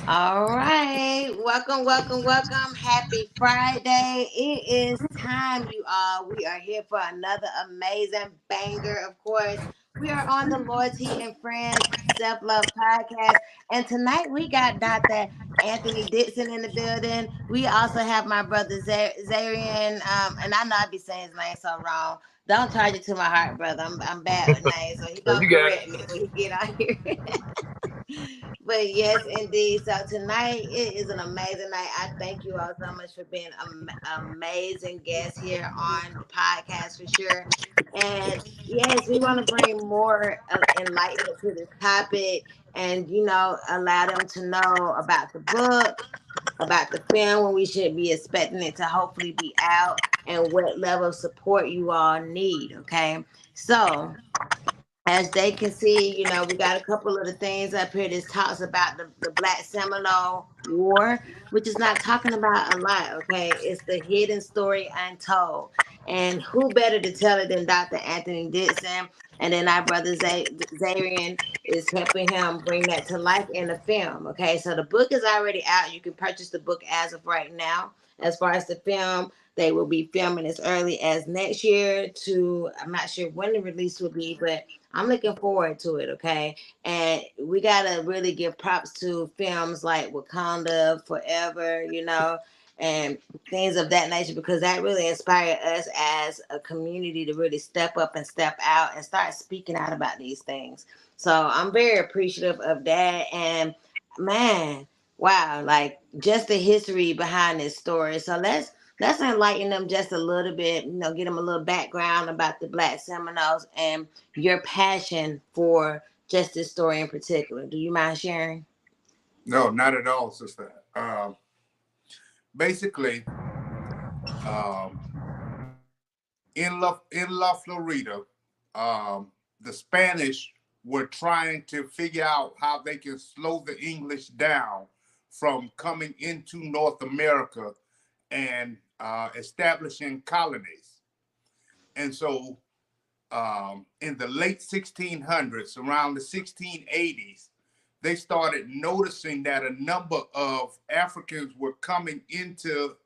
All right. Welcome, welcome, welcome. Happy Friday. It is time, you all. We are here for another amazing banger, of course. We are on the Loyalty and Friends Self Love Podcast. And tonight we got Dr. Anthony Dixon in the building. We also have my brother Zarian. And I know I be saying his name so wrong. Don't charge it to my heart, brother. I'm bad with names. So he So gonna you got it. correct me when he get out here. But yes, indeed. So tonight it is an amazing night. I thank you all so much for being amazing guests here on the podcast for sure. And yes, we want to bring more enlightenment to this topic, and allow them to know about the book, about the film, when we should be expecting it to hopefully be out, and what level of support you all need. Okay, so as they can see, we got a couple of the things up here that talks about the Black Seminole War, which is not talking about a lot, okay? It's the hidden story untold. And who better to tell it than Dr. Anthony Dixon? And then our brother Zarian is helping him bring that to life in the film, okay? So the book is already out. You can purchase the book as of right now. As far as the film, they will be filming as early as next year to, I'm not sure when the release will be, but I'm looking forward to it, okay? And we gotta really give props to films like Wakanda Forever, and things of that nature, because that really inspired us as a community to really step up and step out and start speaking out about these things. So I'm very appreciative of that. And man, wow, like just the history behind this story. So let's enlighten them just a little bit, get them a little background about the Black Seminoles and your passion for just this story in particular. Do you mind sharing? No, not at all, sister. Basically, um, in La Florida, the Spanish were trying to figure out how they can slow the English down from coming into North America and establishing colonies. And so in the late 1600s, around the 1680s, they started noticing that a number of Africans were coming into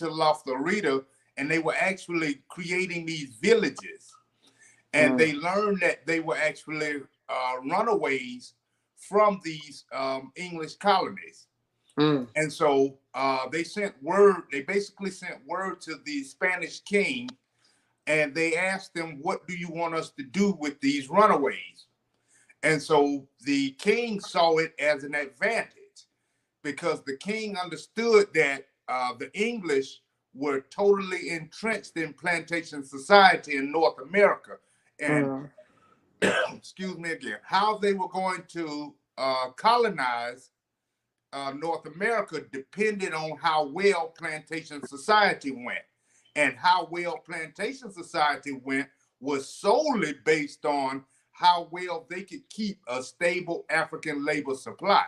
La Florida, and they were actually creating these villages. And they learned that they were actually runaways from these English colonies. Mm. And so they sent word, they basically sent word to the Spanish king, and they asked them, what do you want us to do with these runaways? And so the king saw it as an advantage, because the king understood that the English were totally entrenched in plantation society in North America. And Mm. excuse me again, how they were going to colonize North America depended on how well plantation society went. And how well plantation society went was solely based on how well they could keep a stable African labor supply.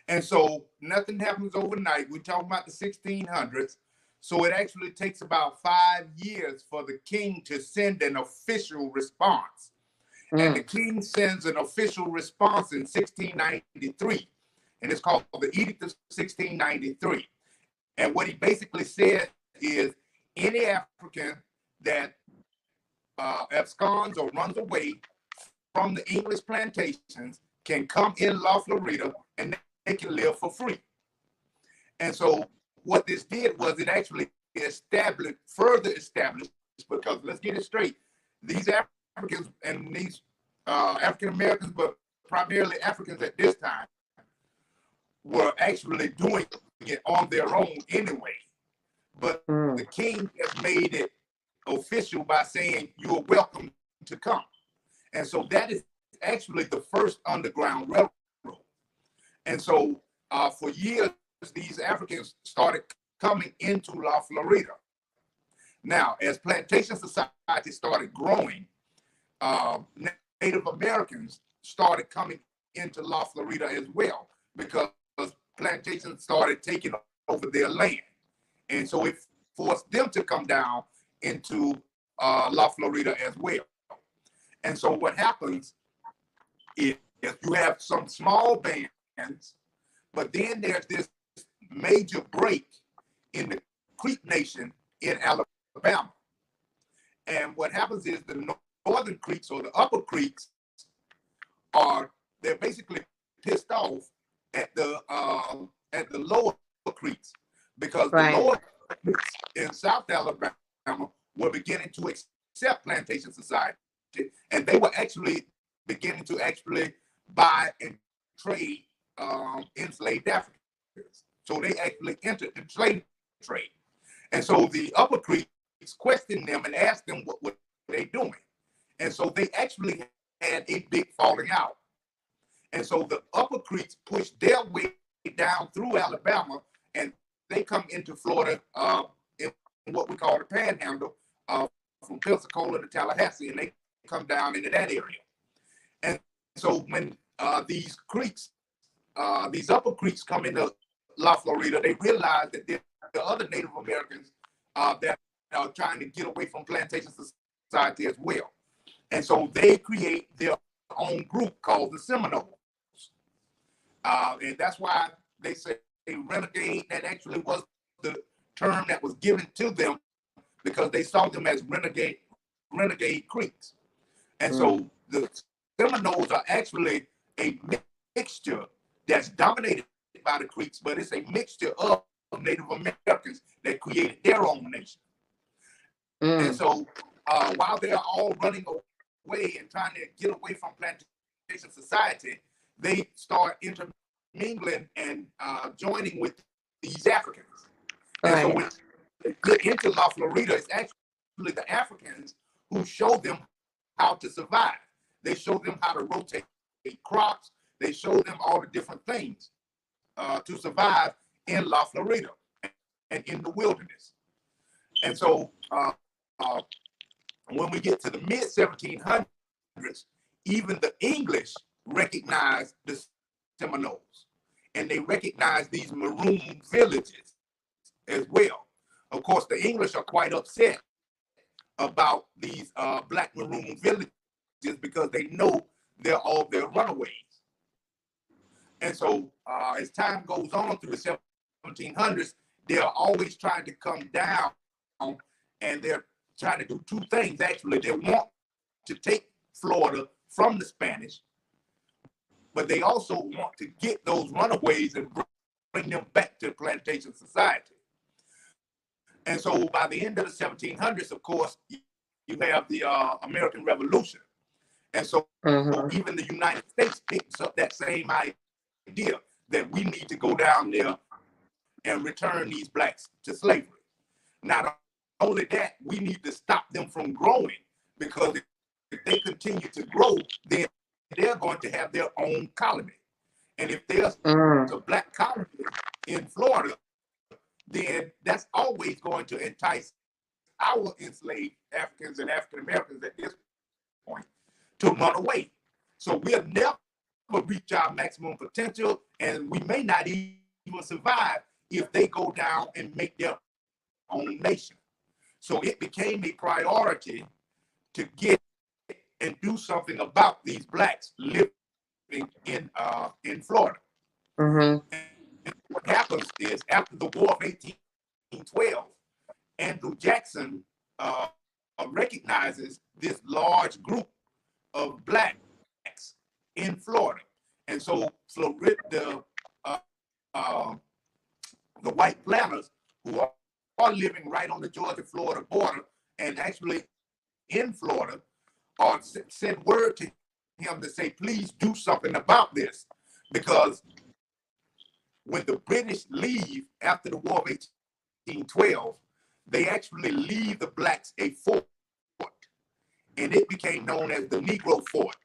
And so nothing happens overnight. We're talking about the 1600s. So it actually takes about 5 years for the king to send an official response. And the Mm. king sends an official response in 1693. And it's called the Edict of 1693. And what he basically said is, any African that absconds or runs away from the English plantations can come in La Florida, and they can live for free. And so what this did was it actually further established, because let's get it straight, these Africans and these African Americans, but primarily Africans at this time, were actually doing it on their own anyway. But the Mm. king has made it official by saying you're welcome to come. And so that is actually the first Underground Railroad. And so for years, these Africans started coming into La Florida. Now, as plantation society started growing, Native Americans started coming into La Florida as well, because plantations started taking over their land. And so it forced them to come down into La Florida as well. And so what happens is you have some small bands that But then there's this major break in the Creek Nation in Alabama. And what happens is the northern Creeks or the upper Creeks they're basically pissed off at the lower Creeks, because the lower Creeks in South Alabama were beginning to accept plantation society, and they were actually beginning to buy and trade enslaved Africans. So they actually entered the slave trade. And so the upper Creeks questioned them and asked them what were they doing. And so they actually had a big falling out. And so the upper Creeks pushed their way down through Alabama, and they come into Florida in what we call the Panhandle, from Pensacola to Tallahassee, and they come down into that area. And so when these upper Creeks come into La Florida, they realize that there are other Native Americans that are trying to get away from plantation society as well. And so they create their own group called the Seminoles. And that's why they say renegade. That actually was the term that was given to them, because they saw them as renegade Creeks. And so the Seminoles are actually a mixture that's dominated by the Creeks, but it's a mixture of Native Americans that created their own nation. And so while they're all running away and trying to get away from plantation society, they start intermingling and joining with these Africans. And so when they get into La Florida, it's actually the Africans who show them how to survive. They show them how to rotate crops. They show them all the different things to survive in La Florida and in the wilderness. And so when we get to the mid-1700s, even the English recognize the Seminoles, and they recognize these maroon villages as well. Of course, the English are quite upset about these black maroon villages, because they know they're all their runaways. And so as time goes on through the 1700s, they're always trying to come down, and they're trying to do two things. Actually, they want to take Florida from the Spanish, but they also want to get those runaways and bring them back to plantation society. And so by the end of the 1700s, of course, you have the American Revolution. And so even the United States picks up that same idea that we need to go down there and return these blacks to slavery. Not only that, we need to stop them from growing, because if they continue to grow, then they're going to have their own colony. And if there's a black colony in Florida, then that's always going to entice our enslaved Africans and African Americans at this point to run away. So we'll never reach our maximum potential, and we may not even survive if they go down and make their own nation. So it became a priority to get and do something about these blacks living in Florida. And what happens is, after the War of 1812, Andrew Jackson recognizes this large group of blacks in Florida. And so the white planters who are living right on the Georgia-Florida border, and actually in Florida, sent word to him to say, please do something about this, because when the British leave after the War of 1812, they actually leave the blacks a fort, and it became known as the Negro Fort.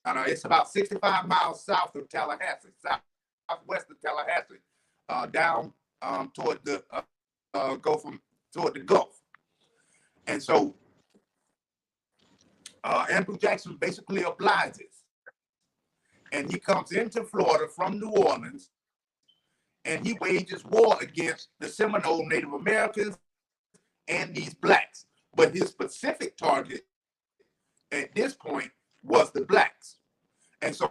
It's about 65 miles south of Tallahassee, southwest of Tallahassee, down toward the Gulf. And so Andrew Jackson basically obliges, and he comes into Florida from New Orleans, and he wages war against the Seminole Native Americans and these blacks. But his specific target at this point was the blacks. And so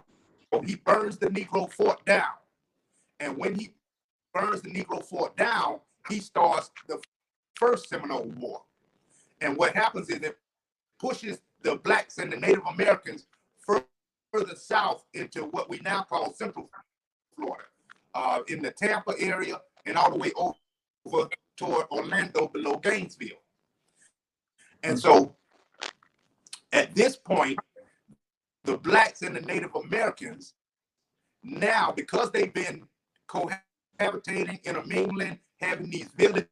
he burns the Negro Fort down. And when he burns the Negro Fort down, he starts the first Seminole War. And what happens is it pushes the blacks and the Native Americans further south into what we now call Central Florida, in the Tampa area and all the way over toward Orlando below Gainesville. And so at this point, the blacks and the Native Americans now, because they've been cohabitating, intermingling, having these villages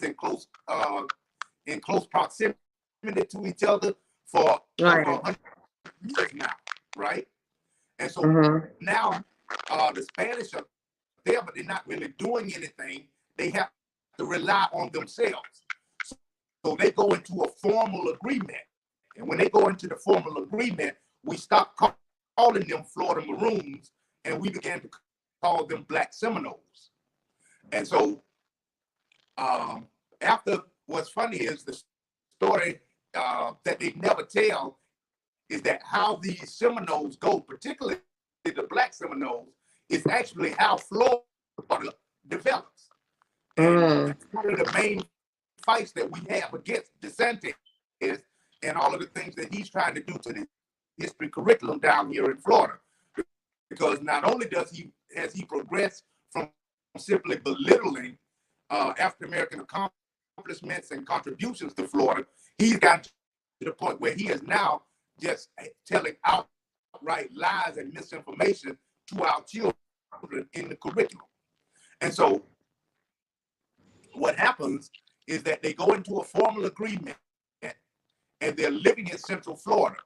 in close proximity to each other for over 100 years now, right? And so now the Spanish are there, but they're not really doing anything. They have to rely on themselves. So they go into a formal agreement. And when they go into the formal agreement, we stop calling them Florida Maroons, and we began to call them Black Seminoles. And so after, what's funny is the story that they never tell is that how these Seminoles go, particularly the Black Seminoles, is actually how Florida develops. And one of the main fights that we have against DeSantis and all of the things that he's trying to do to the history curriculum down here in Florida. Because not only has he progressed from simply belittling African-American accomplishments and contributions to Florida, he's gotten to the point where he is now just telling outright lies and misinformation to our children in the curriculum. And so what happens is that they go into a formal agreement and they're living in Central Florida.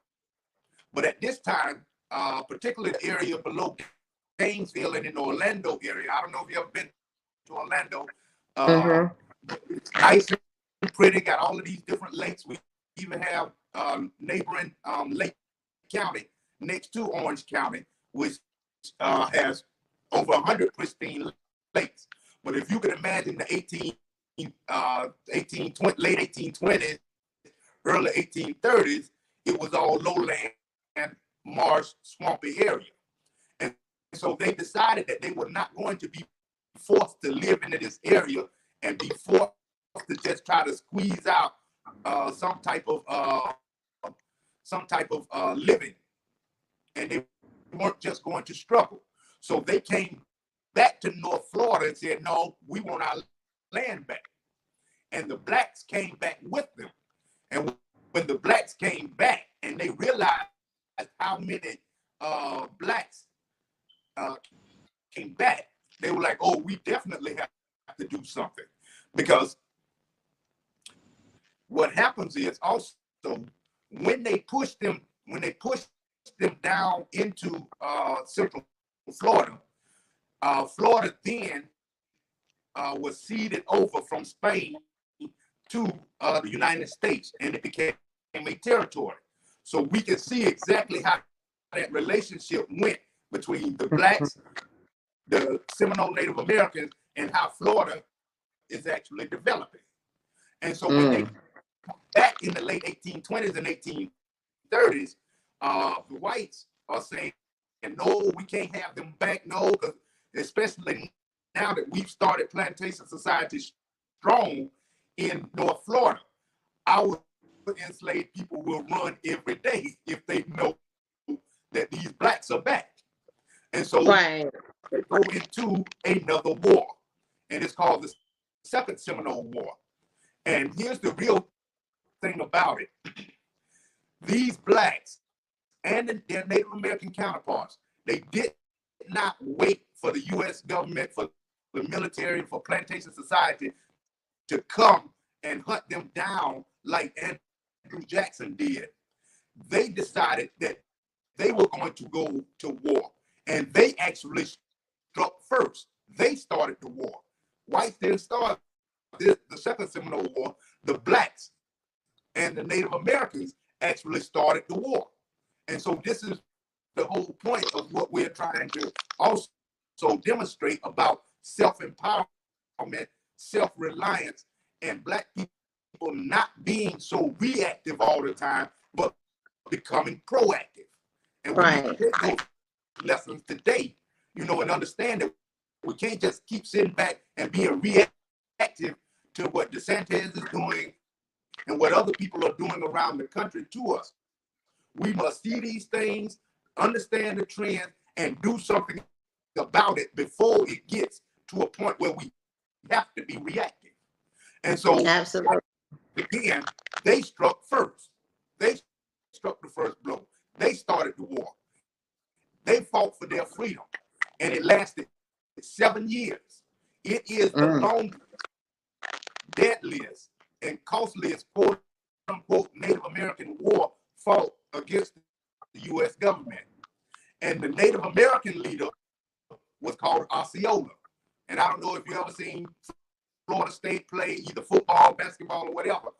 But at this time, particularly the area below Gainesville and in the Orlando area, I don't know if you've ever been to Orlando. It's nice and pretty, got all of these different lakes. We even have neighboring Lake County next to Orange County, which has over 100 pristine lakes. But if you can imagine the late 1820s, early 1830s, it was all lowland, marsh, swampy area. And so they decided that they were not going to be forced to live into this area and be forced to just try to squeeze out some type of living. And they weren't just going to struggle. So they came back to North Florida and said, no, we want our land back. And the blacks came back with them. And when the blacks came back and they realized how many blacks came back, they were like, oh, we definitely have to do something. Because what happens is also when they push them down into Central Florida, Florida then was ceded over from Spain to the United States, and it became a territory. So we can see exactly how that relationship went between the blacks, the Seminole Native Americans, and how Florida is actually developing. And so when they back in the late 1820s and 1830s, the whites are saying, no, we can't have them back, no, especially now that we've started plantation society strong in North Florida. Our enslaved people will run every day if they know that these blacks are back. And so they go into another war, and it's called the Second Seminole War. And here's the real thing about it. These blacks and their Native American counterparts, they did not wait for the U.S. government, for the military, for plantation society to come and hunt them down like Andrew Jackson did. They decided that they were going to go to war, and they actually struck first. They started the war. Whites didn't start the Second Seminole War. The blacks and the Native Americans actually started the war. And so this is the whole point of what we're trying to also demonstrate about self-empowerment, self-reliance, and black people not being so reactive all the time, but becoming proactive. And we take those lessons today, and understand that We can't just keep sitting back and being reactive to what DeSantis is doing and what other people are doing around the country to us. We must see these things, understand the trend, and do something about it before it gets to a point where we have to be reactive. And so, absolutely, again, they struck first. They struck the first blow. They started the war. They fought for their freedom, and it lasted 7 years. It is the longest, deadliest, and costliest, quote unquote, Native American war fought against the U.S. government. And the Native American leader was called Osceola. And I don't know if you ever seen Florida State play either football, basketball, or whatever.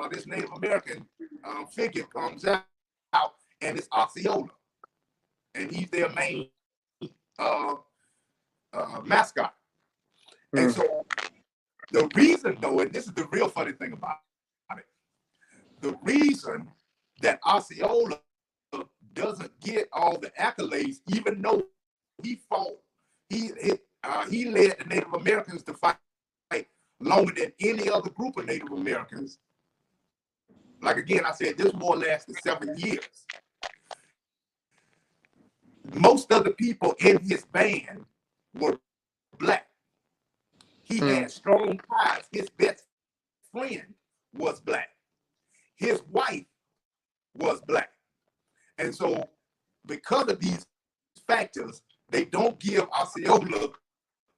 This Native American figure comes out, and it's Osceola. And he's their main mascot. And so the reason, though, and this is the real funny thing about it, the reason that Osceola doesn't get all the accolades, even though he fought, he led the Native Americans to fight longer than any other group of Native Americans. Like again, I said, this war lasted 7 years. Most of the people in his band were Black. He had strong ties. His best friend was Black. His wife was Black. And so because of these factors, they don't give Osceola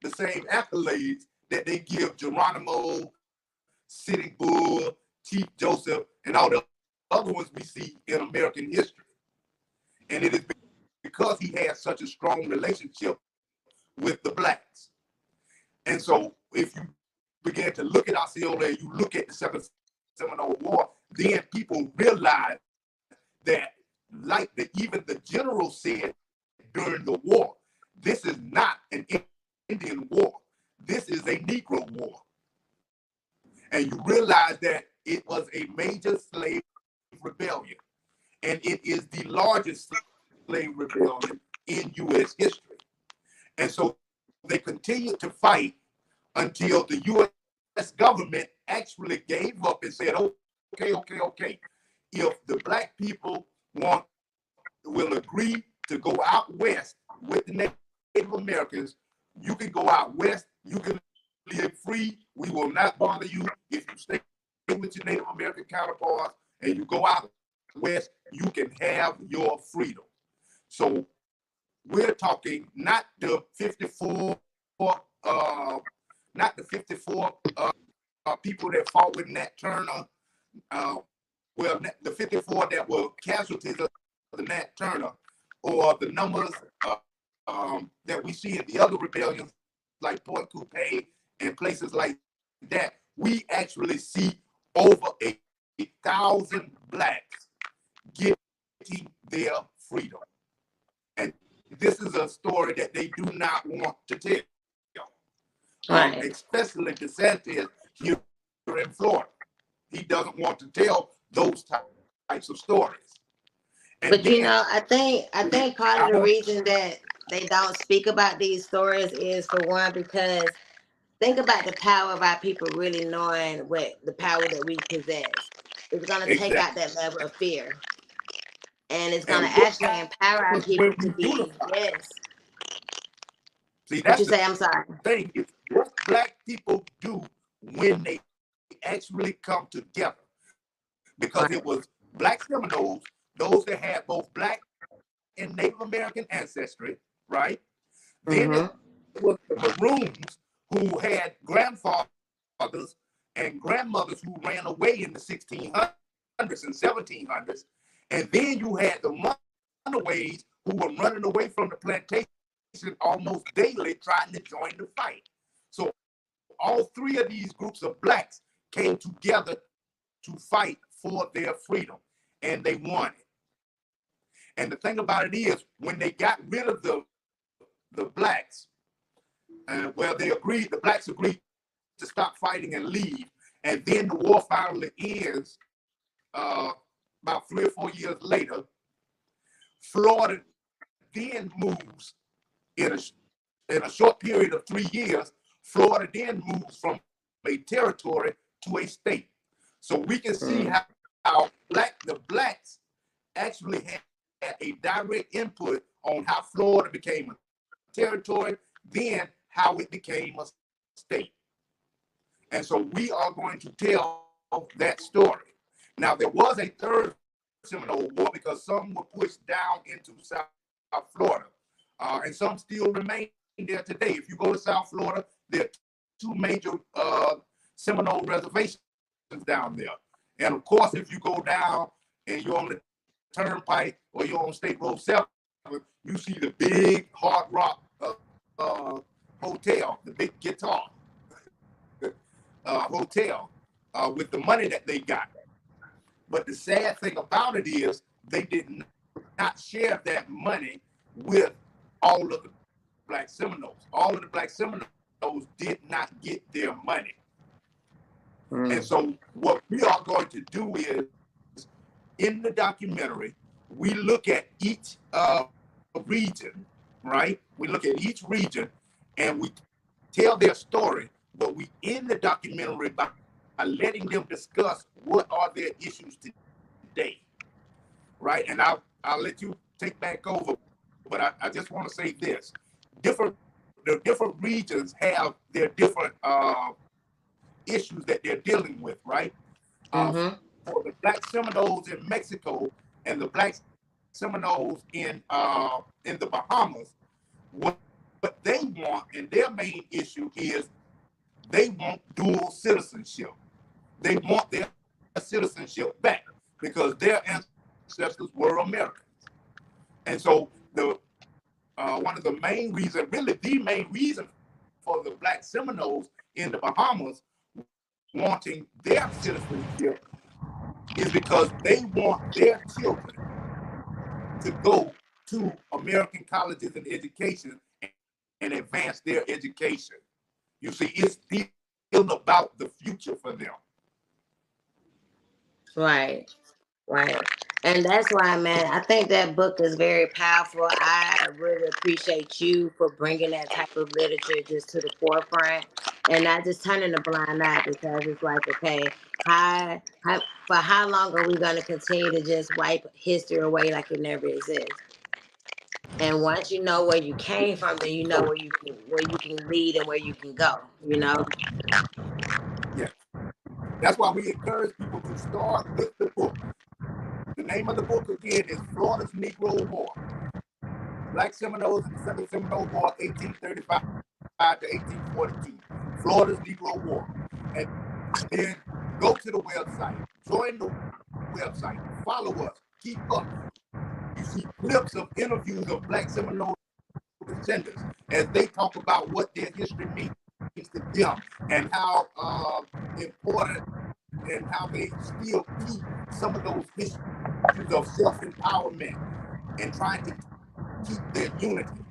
the same accolades that they give Geronimo, Sitting Bull, Chief Joseph, and all the other ones we see in American history. And it is because he had such a strong relationship with the Blacks. And so if you begin to look at Osceola and you look at the Second Seminole War, then people realize that, like even the general said during the war, this is not an Indian war. This is a Negro war. And you realize that it was a major slave rebellion. And it is the largest slave rebellion in U.S. history. And so they continued to fight until the U.S. government actually gave up and said, okay. If the Black people will agree to go out west with the Native Americans, you can go out west, you can live free, we will not bother you. If you stay with your Native American counterparts and you go out west, you can have your freedom. So we're talking not the 54 people that fought with Nat Turner, the 54 that were casualties of the Nat Turner, or the numbers that we see in the other rebellions like Port Coupé and places like that. We actually see over 1,000 Blacks getting their freedom. And this is a story that they do not want to tell. right. Especially DeSantis here in Florida. He doesn't want to tell those types of stories. And but then, you know, I think part of the reason that they don't speak about these stories is, for one, because think about the power of our people really knowing what the power that we possess. It's going to take out that level of fear. And it's going to actually empower our people to be, yes. See, What that's you say? I'm sorry. thing. It's what Black people do when they actually come together. Because it was Black Seminoles, those that had both Black and Native American ancestry, right? Then it was the Maroons who had grandfathers and grandmothers who ran away in the 1600s and 1700s. And then you had the runaways who were running away from the plantation almost daily trying to join the fight. So all three of these groups of Blacks came together to fight for their freedom, and they won it. And the thing about it is, when they got rid of the Blacks, the Blacks agreed to stop fighting and leave, and then the war finally ends about 3 or 4 years later. Florida then moves in a in a short period of 3 years, Florida then moves from a territory to a state. So we can see how the blacks actually had a direct input on how Florida became a territory, then how it became a state. And so we are going to tell that story. Now, there was a third Seminole War because some were pushed down into South Florida, and some still remain there today. If you go to South Florida, there are two major Seminole reservations down there. And of course, if you go down and you're on the Turnpike or you're on State Road 7, you see the big Hard Rock hotel, the big guitar hotel with the money that they got. But the sad thing about it is they did not share that money with all of the Black Seminoles. All of the Black Seminoles did not get their money. And so what we are going to do is, in the documentary, we look at each region, right? We look at each region and we tell their story, but we end the documentary by letting them discuss what are their issues today, right? And I'll let you take back over, but I just want to say this. The different regions have their different issues that they're dealing with, right? For the Black Seminoles in Mexico and the Black Seminoles in the Bahamas, what they want and their main issue is they want dual citizenship. They want their citizenship back because their ancestors were Americans. And so one of the main reasons, really the main reason for the Black Seminoles in the Bahamas wanting their citizenship is because they want their children to go to American colleges and education and advance their education. You see, it's still about the future for them. Right. Right. And that's why, man, I think that book is very powerful. I really appreciate you for bringing that type of literature just to the forefront and not just turning a blind eye, because it's like, okay, for how long are we going to continue to just wipe history away like it never exists? And once you know where you came from, then you know where you can lead and where you can go, you know? Yeah. That's why we encourage people to start with the book. The name of the book again is Florida's Negro War. Black Seminoles and the Second Seminole War, 1835 to 1842. Florida's Negro War. And then go to the website, join the website, follow us, keep up. You see clips of interviews of Black Seminole descendants as they talk about what their history means to them and how important and how they still keep some of those issues of self-empowerment and trying to keep their unity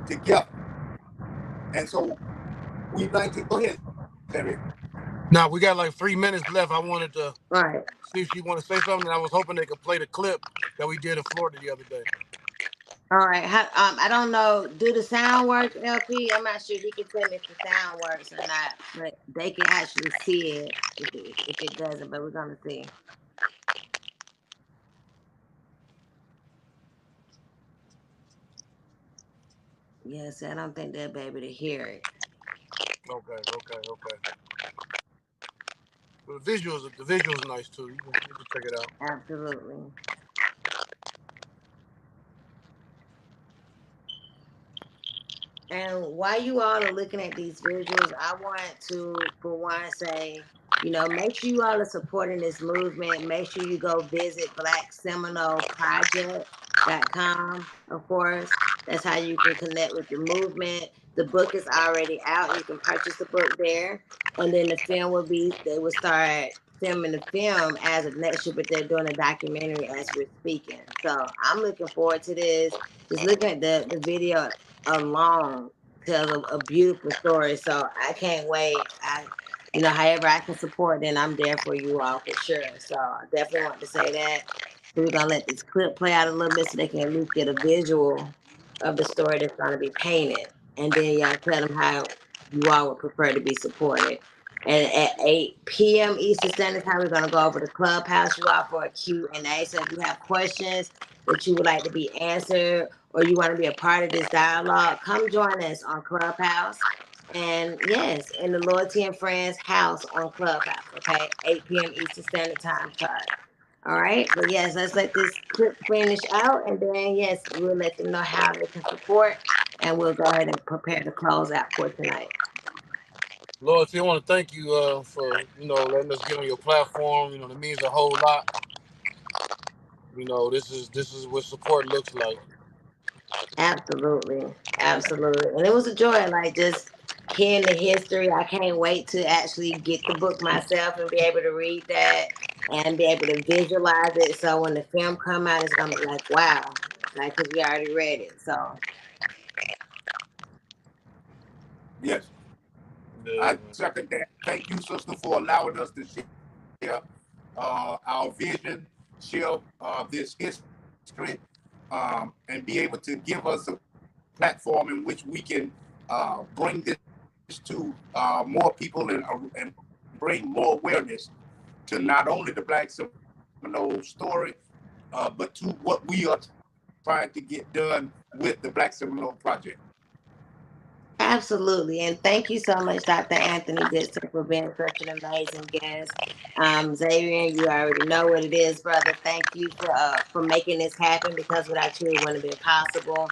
together. And so we'd like to go ahead, Terry. Now we got like 3 minutes left. I wanted to Right. see if you want to say something. I was hoping they could play the clip that we did in Florida the other day. All right. I don't know. Do the sound work, LP? I'm not sure. He can tell me if the sound works or not, but they can actually see it if it doesn't. But we're gonna see. Yes, I don't think they'll be able to hear it. Okay. But the visuals nice too. You can check it out. Absolutely. And while you all are looking at these visuals, I want to, for one, say, make sure you all are supporting this movement. Make sure you go visit 𝒂𝒂𝒏𝒕.com, of course. That's how you can connect with the movement. The book is already out. You can purchase the book there. And then they will start filming the film as of next year, but they're doing a documentary as we're speaking. So I'm looking forward to this. Just looking at the video alone tells a beautiful story. So I can't wait. However I can support, then I'm there for you all for sure. So I definitely want to say that. So we're gonna let this clip play out a little bit so they can at least get a visual of the story that's gonna be painted. and then y'all tell them how you all would prefer to be supported. And at 8 p.m. Eastern Standard Time, we're going to go over to Clubhouse you all for a Q&A. So if you have questions that you would like to be answered or you want to be a part of this dialogue, come join us on Clubhouse. And yes, in the Loyalty and Friends house on Clubhouse, okay? 8 p.m. Eastern Standard Time chart. All right. But yes, let's let this clip finish out. And then, yes, we'll let them know how they can support. And we'll go ahead and prepare to close out for tonight. Loyalty, I want to thank you for letting us get on your platform. It means a whole lot. This is what support looks like. Absolutely. Absolutely. And it was a joy, like just hearing the history. I can't wait to actually get the book myself and be able to read that and be able to visualize it. So when the film come out, it's gonna be like, wow, like because we already read it. So Yes, Yeah, I second that. Thank you, sister, for allowing us to share our vision, share this history, and be able to give us a platform in which we can bring this to more people and bring more awareness to not only the Black Seminole story, but to what we are trying to get done with the Black Seminole Project. absolutely. And thank you so much, Dr. Anthony Dixon, for being such an amazing guest. Xavier, you already know what it is, brother. Thank you for making this happen because without you, it wouldn't have been possible.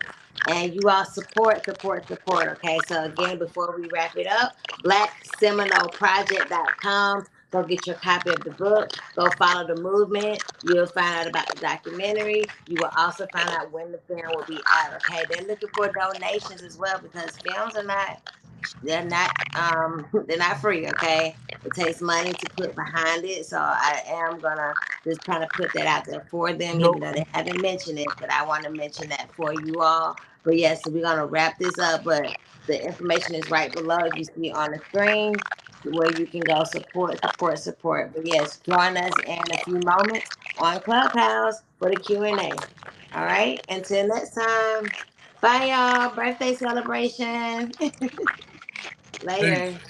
And you all support, support, support. Okay. So again, before we wrap it up, blackseminoleproject.com. Go get your copy of the book. Go follow the movement. You'll find out about the documentary. You will also find out when the film will be out. Okay. They're looking for donations as well because films are not they're not free, okay? It takes money to put behind it. So I am gonna just kind of put that out there for them, even though they haven't mentioned it, but I want to mention that for you all. But yes, so we're gonna wrap this up, but the information is right below if you see on the screen where you can go support, support, support. But yes, join us in a few moments on Clubhouse for the Q&A. All right, until next time. Bye, y'all. Birthday celebration. peace. Later.